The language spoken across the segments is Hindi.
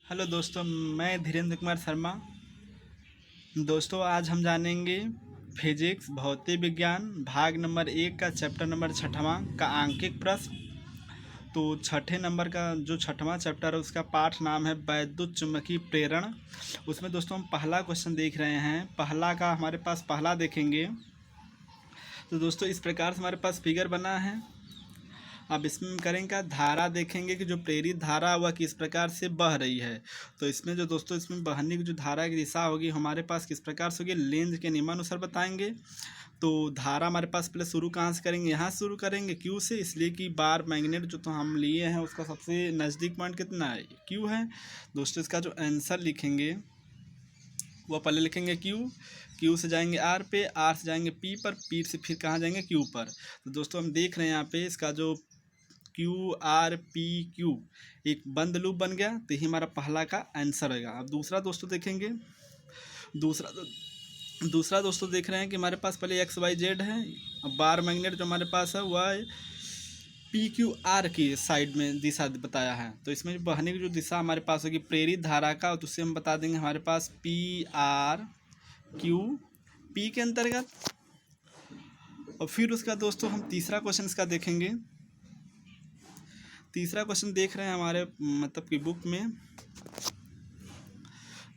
हेलो दोस्तों, मैं धीरेन्द्र कुमार शर्मा। दोस्तों, आज हम जानेंगे फिजिक्स भौतिक विज्ञान भाग नंबर 1 का चैप्टर नंबर 6वां का आंकिक प्रश्न। तो छठे नंबर का जो 6वां चैप्टर है उसका पाठ नाम है वैद्युत चुम्बकीय प्रेरण। उसमें दोस्तों हम पहला क्वेश्चन देख रहे हैं। पहला का हमारे पास पहला देखेंगे तो दोस्तों इस प्रकार से हमारे पास फिगर बना है। अब इसमें हम करेंगे क्या, धारा देखेंगे कि जो प्रेरित धारा वह किस प्रकार से बह रही है। तो इसमें जो दोस्तों इसमें बहने की जो धारा की दिशा होगी हमारे पास किस प्रकार से होगी, लेंज के नियमानुसार बताएंगे। तो धारा हमारे पास पहले शुरू कहाँ से करेंगे, यहाँ से शुरू करेंगे क्यू से, इसलिए कि बार मैग्नेट जो तो हम लिए हैं उसका सबसे नज़दीक पॉइंट कितना है, क्यू है। दोस्तों इसका जो आंसर लिखेंगे वह पहले लिखेंगे क्यू से जाएंगे आर पे, आर से जाएंगे पी से फिर कहाँ जाएंगे क्यू पर। तो दोस्तों हम देख रहे हैं यहाँ पे इसका जो क्यू आर पी क्यू एक बंद लूप बन गया, तो यही हमारा पहला का आंसर होगा। अब दूसरा दोस्तों देखेंगे। दूसरा दोस्तों देख रहे हैं कि हमारे पास पहले एक्स वाई जेड है। अब बार मैग्नेट जो हमारे पास है वह पी क्यू आर की साइड में दिशा बताया है। तो इसमें बहने की जो दिशा हमारे पास होगी प्रेरित धारा का, तो उससे हम बता देंगे हमारे पास पी आर क्यू पी के अंतर्गत। और फिर उसका दोस्तों हम तीसरा क्वेश्चन इसका देखेंगे। तीसरा क्वेश्चन देख रहे हैं हमारे मतलब कि बुक में।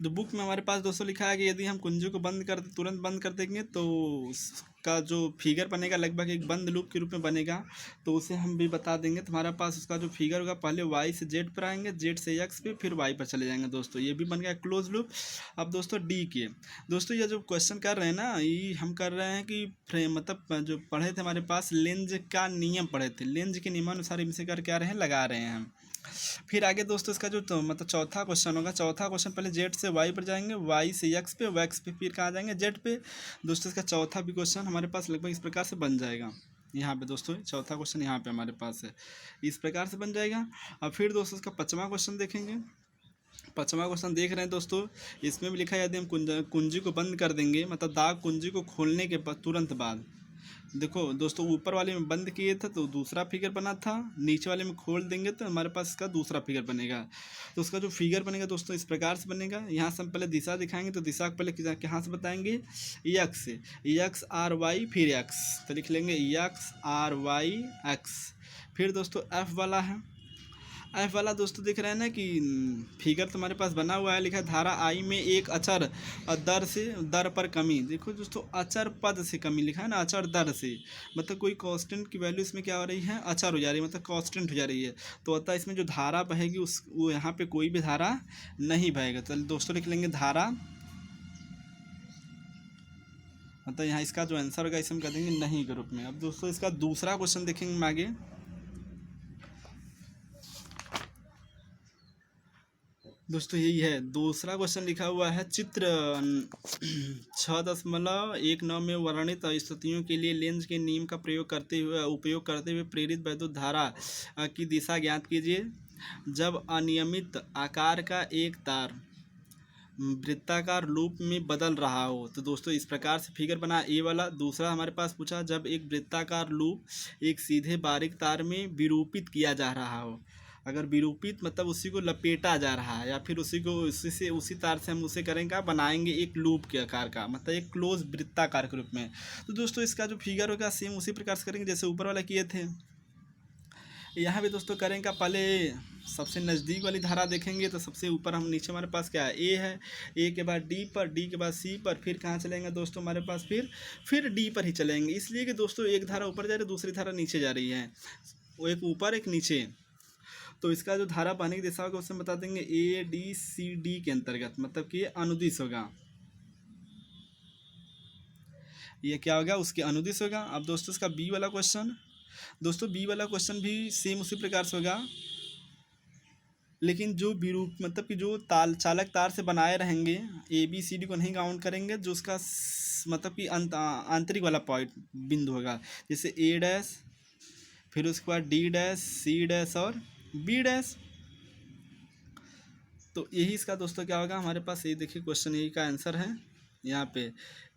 तो बुक में हमारे पास दोस्तों लिखा है कि यदि हम कुंजी को तुरंत बंद कर देंगे तो उसका जो फिगर बनेगा लगभग एक बंद लूप के रूप में बनेगा। तो उसे हम भी बता देंगे। तो हमारे पास उसका जो फिगर होगा, पहले वाई से जेड पर आएंगे, जेड से एक्स पे, फिर वाई पर चले जाएंगे। दोस्तों ये भी बन गया क्लोज लूप। अब दोस्तों डी के दोस्तों ये जो क्वेश्चन कर रहे हैं ना, ये हम कर रहे हैं कि फ्रेम मतलब जो पढ़े थे हमारे पास लेंज का नियम पढ़े थे, लेंज के नियमानुसार इनसे कर क्या रहे हैं, लगा रहे हैं हम। फिर आगे दोस्तों इसका जो तो मतलब चौथा क्वेश्चन होगा, चौथा क्वेश्चन पहले जेड से वाई पर जाएंगे, वाई से एक्स पे, वैक्स पे फिर कहाँ जाएंगे, जेड पे। दोस्तों इसका चौथा भी क्वेश्चन हमारे पास लगभग इस प्रकार से बन जाएगा। यहाँ पे दोस्तों चौथा क्वेश्चन यहाँ पे हमारे पास है, इस प्रकार से बन जाएगा। अब फिर दोस्तों इसका पाँचवा क्वेश्चन देखेंगे। पाँचवा क्वेश्चन देख रहे हैं दोस्तों, इसमें भी लिखा है यदि हम कुंजी को बंद कर देंगे, मतलब दाग कुंजी को खोलने के तुरंत बाद। देखो दोस्तों ऊपर वाले में बंद किए थे तो दूसरा फिगर बना था, नीचे वाले में खोल देंगे तो हमारे पास इसका दूसरा फिगर बनेगा। तो उसका जो फिगर बनेगा दोस्तों इस प्रकार से बनेगा। यहाँ से हम पहले दिशा दिखाएंगे, तो दिशा को पहले कहाँ से बताएंगे, एक्स से, एक्स आर वाई फिर एक्स, तो लिख लेंगे एक्स आर वाई एक्स। फिर दोस्तों एफ वाला है, एफ वाला दोस्तों दिख रहा है ना कि फिगर तुम्हारे पास बना हुआ है, लिखा है धारा आई में एक अचर दर पर कमी। देखो दोस्तों अचर पद से कमी लिखा है ना, अचर दर से, मतलब कोई कांस्टेंट की वैल्यू इसमें क्या हो रही है, अचर हो जा रही है, मतलब कांस्टेंट हो जा रही है। तो अतः इसमें जो धारा बहेगी वो यहाँ पे कोई भी धारा नहीं बहेगा। तो दोस्तों लिख लेंगे धारा, मतलब यहाँ इसका जो आंसर होगा इसे हम कह देंगे नहीं के रूप में। अब दोस्तों इसका दूसरा क्वेश्चन देखेंगे आगे। दोस्तों यही है, दूसरा क्वेश्चन लिखा हुआ है चित्र 6.19 में वर्णित स्थितियों के लिए लेंज के नियम का उपयोग करते हुए प्रेरित वैद्युत धारा की दिशा ज्ञात कीजिए। जब अनियमित आकार का एक तार वृत्ताकार लूप में बदल रहा हो। तो दोस्तों इस प्रकार से फिगर बना ए वाला। दूसरा हमारे पास पूछा जब एक वृत्ताकार लूप एक सीधे बारीक तार में विरूपित किया जा रहा हो। अगर विरूपित मतलब उसी को लपेटा जा रहा है, या फिर उसी तार से हम उसे करेंगे बनाएंगे एक लूप के आकार का, मतलब एक क्लोज वृत्ताकार के रूप में। तो दोस्तों इसका जो फिगर होगा सेम उसी प्रकार से करेंगे जैसे ऊपर वाला किए थे। यहाँ भी दोस्तों करेंगे, पहले सबसे नज़दीक वाली धारा देखेंगे। तो सबसे ऊपर हम नीचे हमारे पास क्या है, ए है, ए के बाद डी पर, डी के बाद सी पर, फिर कहाँ चलेंगे दोस्तों हमारे पास फिर डी पर ही चलेंगे। इसलिए कि दोस्तों एक धारा ऊपर जा रही है, दूसरी धारा नीचे जा रही है, वो एक ऊपर एक नीचे। तो इसका जो धारा बहने की दिशा होगा उससे बता देंगे ए डी सी डी के अंतर्गत, मतलब कि अनुदिश होगा। ये क्या होगा, उसके अनुदिश होगा। अब दोस्तों इसका बी वाला क्वेश्चन, दोस्तों बी वाला क्वेश्चन भी सेम उसी प्रकार से होगा, लेकिन जो विरूप मतलब कि जो चालक तार से बनाए रहेंगे, ए बी सी डी को नहीं काउंट करेंगे, जो उसका मतलब कि आंतरिक वाला पॉइंट बिंदु होगा, जैसे ए डैश, फिर उसके बाद डी डैश, सी डैश और बी डैश। तो यही इसका दोस्तों क्या होगा हमारे पास, ये देखिए क्वेश्चन यही का आंसर है। यहाँ पे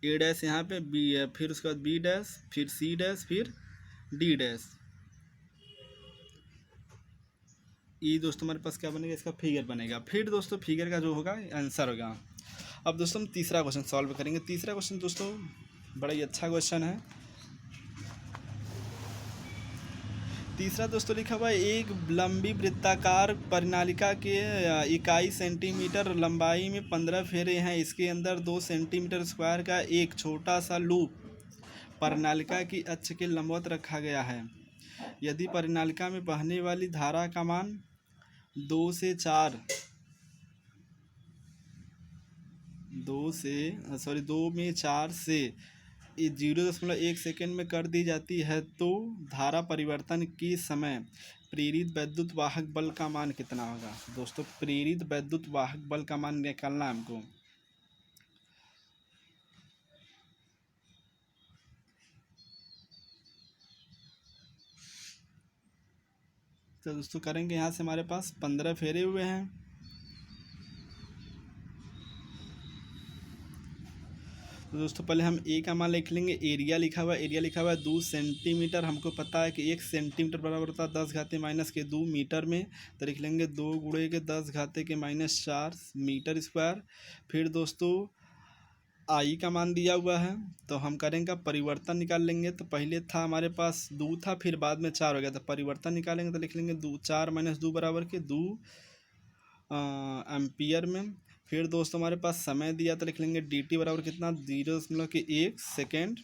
ए डैश, यहाँ पे बी है, फिर उसके बाद बी डैश, फिर सी डैश, फिर डी डैश। ये दोस्तों हमारे पास क्या बनेगा, इसका फिगर बनेगा। फिर दोस्तों फिगर का जो होगा आंसर होगा। अब दोस्तों हम तीसरा क्वेश्चन सॉल्व करेंगे। तीसरा क्वेश्चन दोस्तों बड़ा ही अच्छा क्वेश्चन है। तीसरा दोस्तों लिखा हुआ है, एक लंबी वृत्ताकार परिनालिका के इकाई सेंटीमीटर लंबाई में 15 फेरे हैं। इसके अंदर 2 सेंटीमीटर स्क्वायर का एक छोटा सा लूप परिनालिका की अक्ष के लंबवत रखा गया है। यदि परिनालिका में बहने वाली धारा का मान 2 से 4 2 में 4 से 0.1 सेकेंड में कर दी जाती है, तो धारा परिवर्तन के समय प्रेरित वैद्युत वाहक बल का मान कितना होगा। दोस्तों प्रेरित वैद्युत वाहक बल का मान निकालना है हमको। तो दोस्तों करेंगे, यहाँ से हमारे पास 15 फेरे हुए हैं। तो दोस्तों पहले हम ए का मान लिख लेंगे। एरिया लिखा हुआ है 2 सेंटीमीटर। हमको पता है कि 1 सेंटीमीटर बराबर होता है 10⁻² मीटर में, तो लिख लेंगे 2 × 10⁻⁴ मीटर स्क्वायर। फिर दोस्तों आई का मान दिया हुआ है, तो हम करेंगे परिवर्तन निकाल लेंगे। तो पहले था हमारे पास 2 था, फिर बाद में 4 हो गया, तो परिवर्तन निकालेंगे तो लिख लेंगे 4 - 2 बराबर के 2 एम्पियर में। फिर दोस्तों हमारे पास समय दिया, तो लिख लेंगे dt बराबर कितना 0.1 सेकेंड।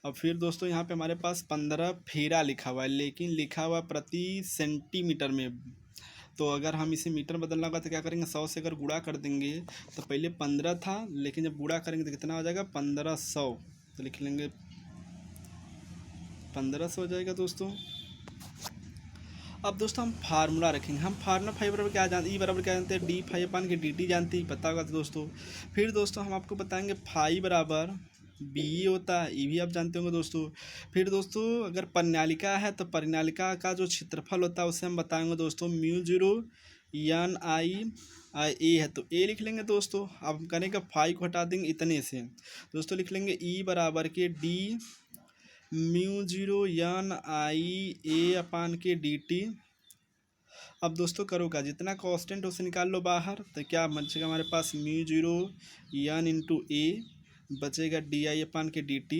और फिर दोस्तों यहाँ पे हमारे पास 15 फेरा लिखा हुआ है, लेकिन लिखा हुआ प्रति सेंटीमीटर में। तो अगर हम इसे मीटर बदलना होगा तो क्या करेंगे, 100 से अगर गुणा कर देंगे, तो पहले 15 था, लेकिन जब गुणा करेंगे तो कितना हो जाएगा 1500। तो लिख लेंगे 1500 हो जाएगा दोस्तों। अब दोस्तों हम फार्मूला रखेंगे। हम फार्मूला फाइव बराबर क्या जानते हैं, ई बराबर क्या जानते हैं, d∅/dt जानते हैं, पता होगा दोस्तों। फिर दोस्तों हम आपको बताएंगे फाई बराबर बी होता है, ये भी आप जानते होंगे दोस्तों। फिर दोस्तों अगर परिनालिका है तो परिनालिका का जो क्षेत्रफल होता है उसे हम बताएंगे दोस्तों μ0 N/I है, तो ए लिख लेंगे दोस्तों। अब हम करेंगे फाई को हटा देंगे इतने से, दोस्तों लिख लेंगे ई बराबर के d μ0 N/I/dt। अब दोस्तों करो का जितना कांस्टेंट उसे निकाल लो बाहर, तो क्या बचेगा हमारे पास μ0 N × A बचेगा di/dt।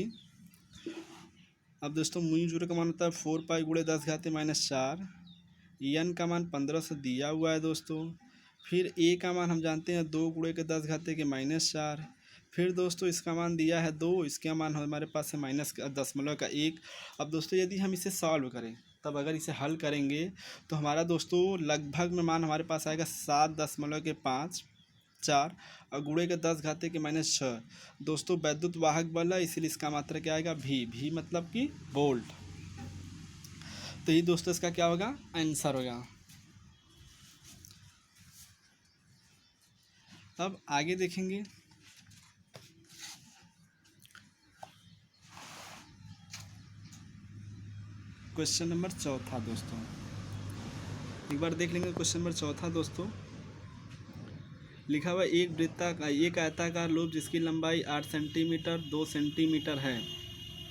अब दोस्तों μ0 का मान होता है 4π × 10⁻⁴, n का मान 1500 दिया हुआ है दोस्तों। फिर a का मान हम जानते हैं 2 × 10⁻⁴। फिर दोस्तों इसका मान दिया है 2, इसका मान हमारे पास है -1। अब दोस्तों यदि हम इसे सॉल्व करें, तब अगर इसे हल करेंगे तो हमारा दोस्तों लगभग में मान हमारे पास आएगा 7.54 और गुणे के 10⁻⁶। दोस्तों वैद्युत वाहक बल है, इसीलिए इसका मात्रा क्या आएगा भी मतलब कि वोल्ट। तो ये दोस्तों इसका क्या होगा, आंसर होगा। अब आगे देखेंगे, क्वेश्चन नंबर 4 दोस्तों। एक बार देख लेंगे क्वेश्चन नंबर 4 दोस्तों। लिखा हुआ एक आयताकार लूप जिसकी लंबाई 8 सेंटीमीटर 2 सेंटीमीटर है।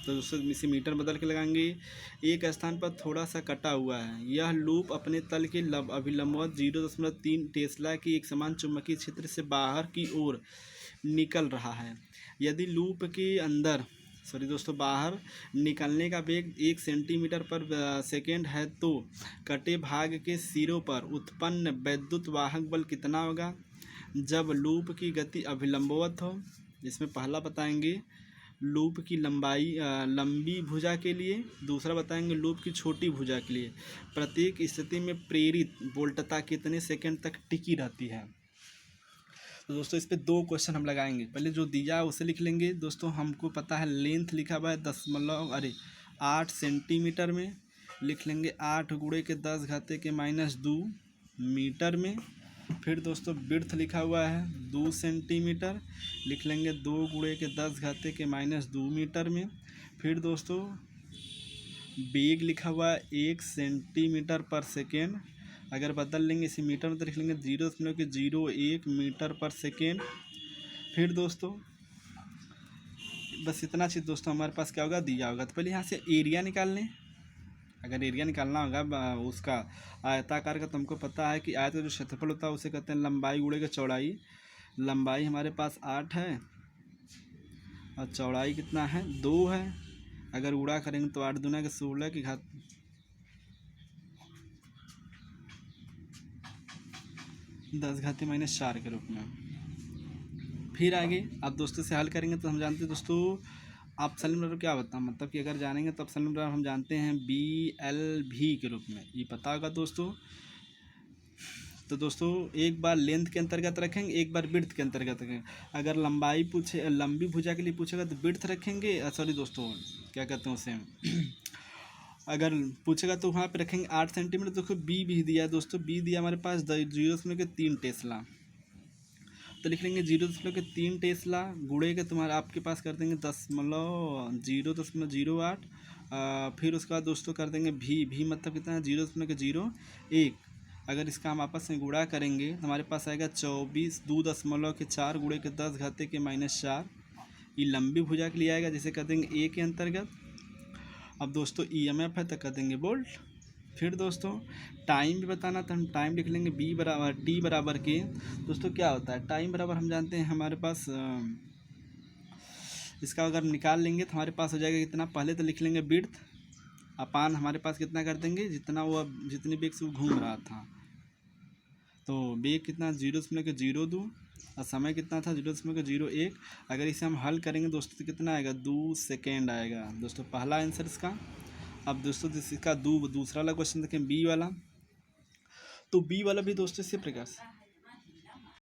तो दोस्तों इसे मीटर बदल के लगाएंगे। एक स्थान पर थोड़ा सा कटा हुआ है। यह लूप अपने तल के अभिलंबवत 0.3 टेस्ला की एक समान चुंबकीय क्षेत्र से बाहर की ओर निकल रहा है। यदि लूप के अंदर बाहर निकलने का वेग 1 सेंटीमीटर पर सेकेंड है, तो कटे भाग के सिरों पर उत्पन्न वैद्युत वाहक बल कितना होगा जब लूप की गति अभिलंबवत हो। इसमें पहला बताएंगे लूप की लंबी भुजा के लिए, दूसरा बताएंगे लूप की छोटी भुजा के लिए प्रत्येक स्थिति में प्रेरित वोल्टता कितने सेकंड तक टिकी रहती है। तो दोस्तों इस पे 2 क्वेश्चन हम लगाएंगे। पहले जो दिया है उसे लिख लेंगे दोस्तों। हमको पता है लेंथ लिखा हुआ है 8 सेंटीमीटर में, लिख लेंगे 8 × 10⁻⁻² मीटर में। फिर दोस्तों विड्थ लिखा हुआ है 2 सेंटीमीटर, लिख लेंगे 2 × 10⁻² मीटर में। फिर दोस्तों वेग लिखा हुआ है 1 सेंटीमीटर पर सेकेंड, अगर बदल लेंगे इसे मीटर में तो लिख लेंगे 0.01 मीटर पर सेकेंड। फिर दोस्तों बस इतना चीज़ दोस्तों हमारे पास क्या होगा, दिया होगा। तो पहले यहाँ से एरिया निकाल लें। अगर एरिया निकालना होगा उसका आयताकार का, तुमको पता है कि आयत का जो क्षेत्रफल होता है उसे कहते हैं लंबाई गुणे के चौड़ाई। लंबाई हमारे पास 8 है और चौड़ाई कितना है 2 है। अगर गुणा करेंगे तो 8 दूना के 16 की घात 10⁻⁴ के रूप में। फिर आगे अब दोस्तों से हल करेंगे तो हम जानते हैं दोस्तों आप सलीम बराबर क्या होता है, मतलब कि अगर जानेंगे तो अब सलीम बराबर हम जानते हैं BLV के रूप में, ये पता होगा दोस्तों। तो दोस्तों एक बार लेंथ के अंतर्गत रखेंगे, एक बार विड्थ के अंतर्गत रखेंगे। अगर लंबाई पूछे, लंबी भुजा के लिए पूछेगा तो विड्थ रखेंगे, सॉरी दोस्तों क्या कहते हैं उसे अगर पूछेगा तो वहाँ पे रखेंगे 8 सेंटीमीटर। देखो बी भी दिया दोस्तों, बी दिया हमारे पास 0.3 टेस्ला, तो लिख लेंगे 0.3 टेस्ला गुणे के तुम्हारा आपके पास कर देंगे 0.08। फिर उसके बाद दोस्तों कर देंगे भी मतलब कितना है 0.01। अगर इसका हम आपस में गुणा करेंगे तो हमारे पास आएगा 24 गुणे के 10⁻⁻⁴। ये लंबी भुजा के लिए आएगा, जिसे कर देंगे ए के अंतर्गत। अब दोस्तों EMF है तो कर देंगे वोल्ट। फिर दोस्तों टाइम भी बताना, तो हम टाइम लिख लेंगे T बराबर के दोस्तों क्या होता है टाइम बराबर हम जानते हैं हमारे पास इसका अगर निकाल लेंगे तो हमारे पास हो जाएगा कितना, पहले तो लिख लेंगे विड्थ अपान हमारे पास कितना कर देंगे जितना वो जितनी बेग से वो घूम रहा था, तो बेग कितना 0.02 और समय कितना था 0.01। अगर इसे हम हल करेंगे दोस्तों तो कितना आएगा 2 सेकेंड आएगा दोस्तों, पहला आंसर इसका। अब दोस्तों इसका दूसरा वाला क्वेश्चन देखें बी वाला, तो बी वाला भी दोस्तों इसी प्रकार से